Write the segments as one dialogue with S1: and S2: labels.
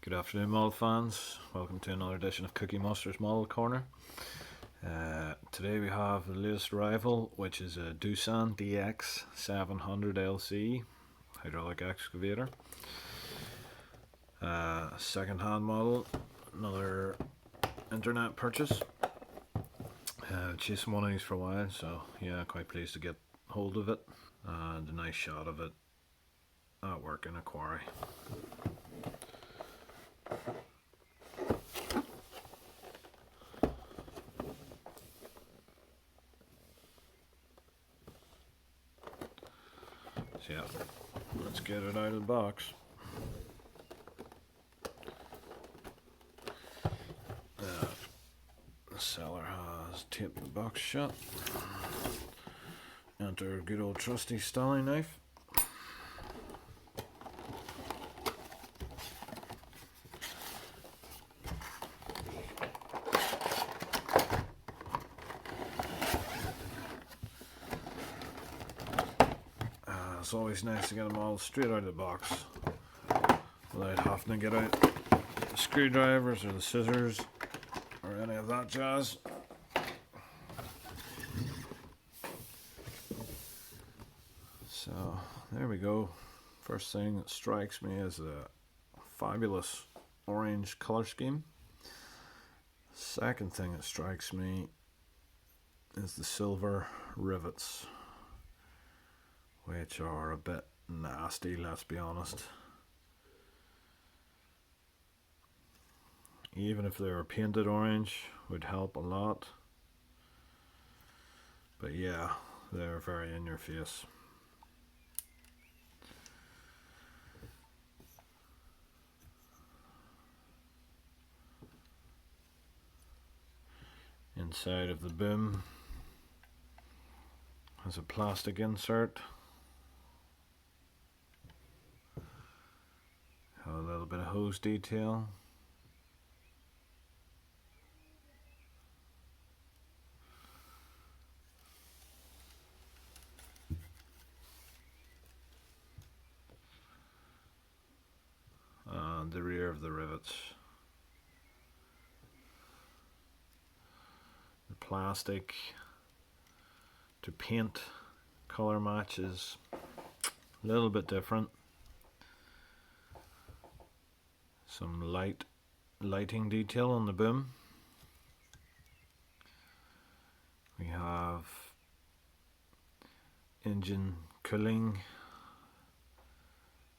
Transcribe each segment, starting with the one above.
S1: Good afternoon, model fans. Welcome to another edition of Cookie Monster's Model Corner. Today we have the latest arrival, which is a Doosan dx700 LC hydraulic excavator. Second-hand model, another internet purchase. Chasing one of these for a while, so yeah, quite pleased to get hold of it. And a nice shot of it at work in a quarry. So yeah, let's get it out of the box. The seller has taped the box shut. Enter good old trusty styling knife. It's always nice to get them all straight out of the box without having to get out the screwdrivers or the scissors or any of that jazz. So there we go. First thing that strikes me is a fabulous orange color scheme. Second thing that strikes me is the silver rivets, which are a bit nasty, let's be honest. Even if they were painted orange, would help a lot. But yeah, they're very in your face. Inside of the boom has a plastic insert. Have a little bit of hose detail. And the rear of the rivets. The plastic to paint color matches a little bit different. Some lighting detail on the boom. We have engine cooling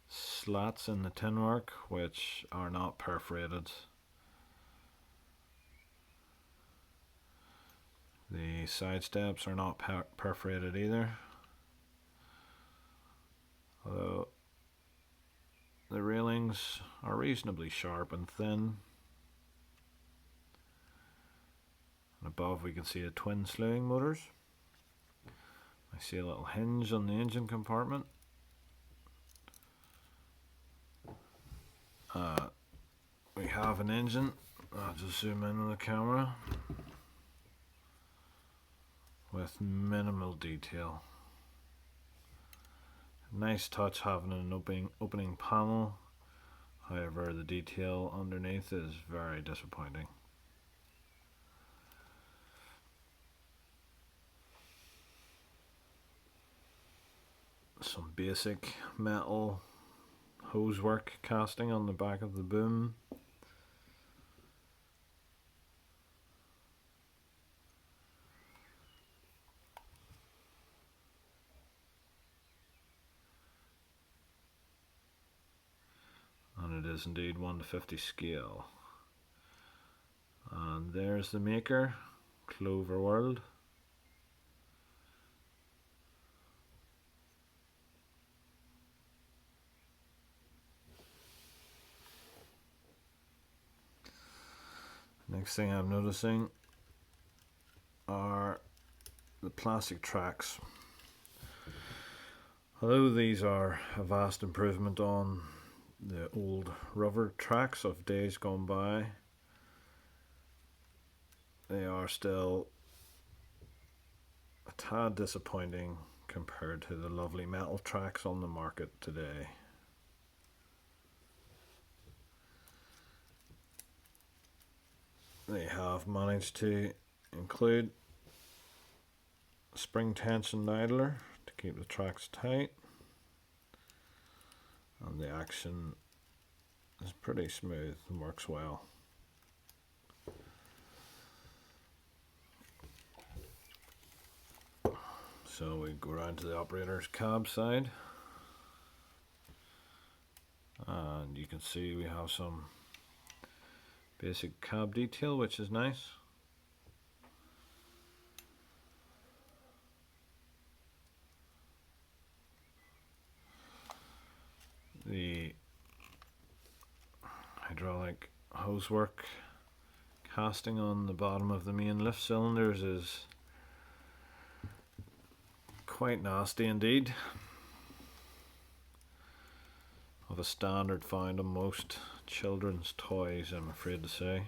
S1: slats in the tin work, which are not perforated. The side steps are not perforated either, although the railings are reasonably sharp and thin. And above we can see a twin slewing motors. I see a little hinge on the engine compartment. We have an engine. I'll just zoom in on the camera. With minimal detail. Nice touch having an opening panel. However, the detail underneath is very disappointing. Some basic metal hose work casting on the back of the boom. And it is indeed 1:50 scale. And there's the maker, Clover World. Next thing I'm noticing are the plastic tracks. Although these are a vast improvement on the old rubber tracks of days gone by, they are still a tad disappointing compared to the lovely metal tracks on the market today. have managed to include a spring tension idler to keep the tracks tight, and the action is pretty smooth and works well. So we go around to the operator's cab side, and you can see we have some basic cab detail, which is nice. The hydraulic hosework casting on the bottom of the main lift cylinders is quite nasty indeed, of a standard found on most children's toys, I'm afraid to say.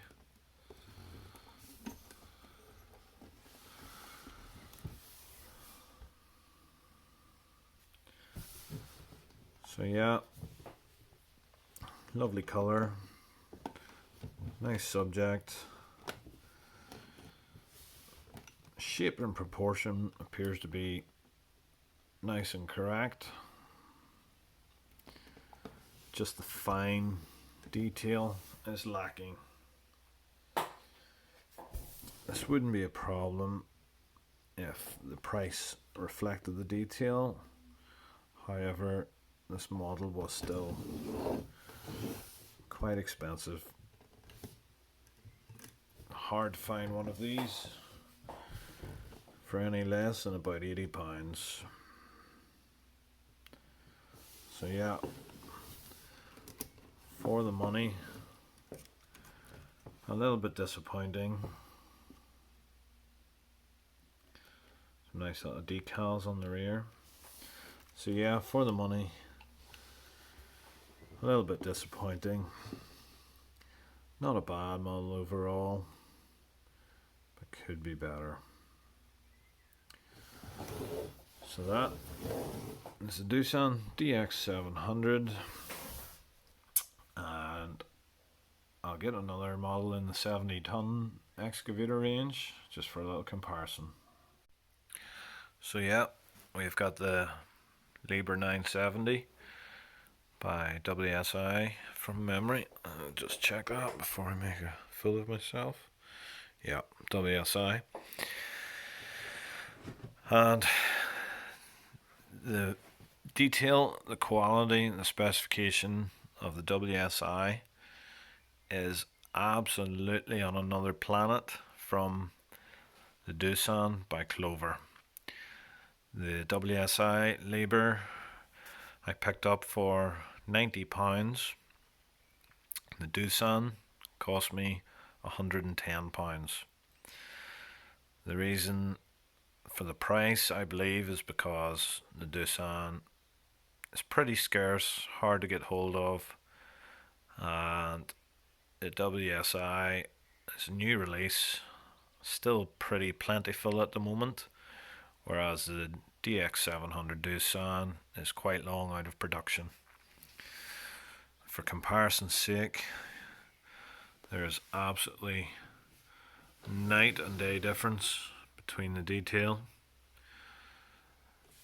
S1: So yeah, lovely colour, nice subject. Shape and proportion appears to be nice and correct. Just the fine detail is lacking. This wouldn't be a problem if the price reflected the detail. However, this model was still quite expensive. Hard to find one of these for any less than about £80. So yeah, for the money, a little bit disappointing. Some nice little decals on the rear. So yeah, for the money, a little bit disappointing. Not a bad model overall, but could be better. So that is the Doosan dx700, and I'll get another model in the 70-ton excavator range just for a little comparison. So yeah, we've got the Liebherr 970 by WSI from memory. I'll just check that before I make a fool of myself. Yeah, WSI. And the detail, the quality, the specification of the WSI is absolutely on another planet from the Doosan by Clover. The WSI Liebherr I picked up for £90. The Doosan cost me £110. The reason for the price, I believe, is because the Doosan is pretty scarce, hard to get hold of, and the WSI is a new release, still pretty plentiful at the moment, whereas the dx700 Doosan is quite long out of production. For comparison's sake, there's absolutely night and day difference between the detail.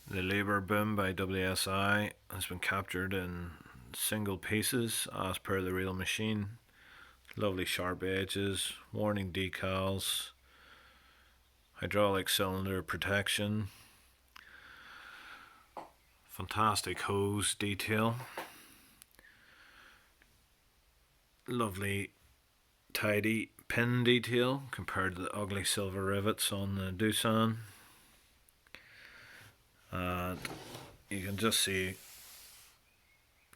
S1: The Liebherr boom by WSI has been captured in single pieces as per the real machine. Lovely sharp edges, warning decals, hydraulic cylinder protection, fantastic hose detail, lovely tidy pin detail compared to the ugly silver rivets on the Doosan. And you can just see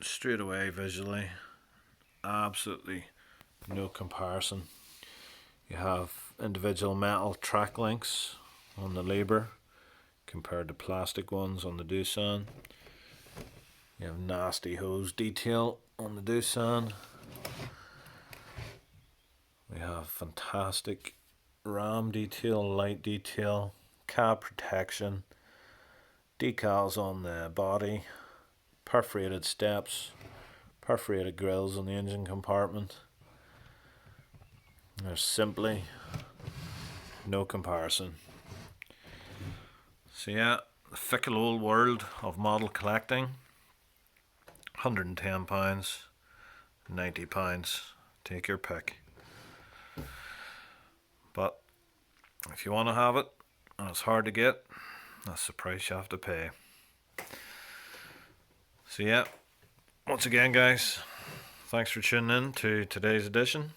S1: straight away visually, absolutely no comparison. You have individual metal track links on the Liebherr compared to plastic ones on the Doosan. You have nasty hose detail on the Doosan. We have fantastic ram detail, light detail, cab protection, decals on the body, perforated steps, perforated grills on the engine compartment. There's simply no comparison. So yeah, the fickle old world of model collecting. £110, £90, take your pick. But if you want to have it and it's hard to get, that's the price you have to pay. So yeah, once again guys, thanks for tuning in to today's edition.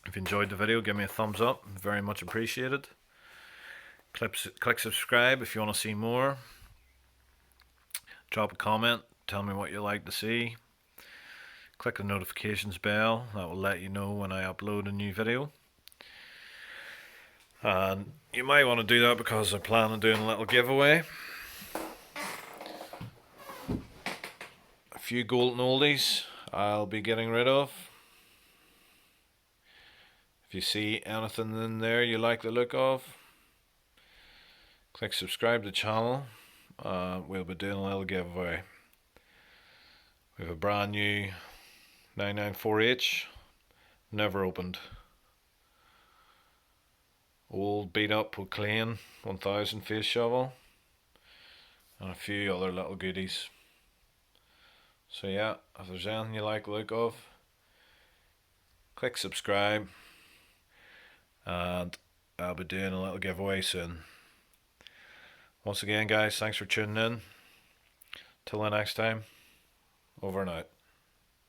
S1: If you enjoyed the video, give me a thumbs up, very much appreciated. Click subscribe if you want to see more. Drop a comment, tell me what you like to see. Click the notifications bell, that will let you know when I upload a new video. And you might want to do that because I plan on doing a little giveaway. A few golden oldies I'll be getting rid of. If you see anything in there you like the look of, click subscribe to the channel. We'll be doing a little giveaway. We have a brand new 994H, never opened. Old beat up Clean 1000 face shovel, and a few other little goodies. So yeah, if there's anything you like the look of, click subscribe, and I'll be doing a little giveaway soon. Once again guys, thanks for tuning in. Till the next time, over and out.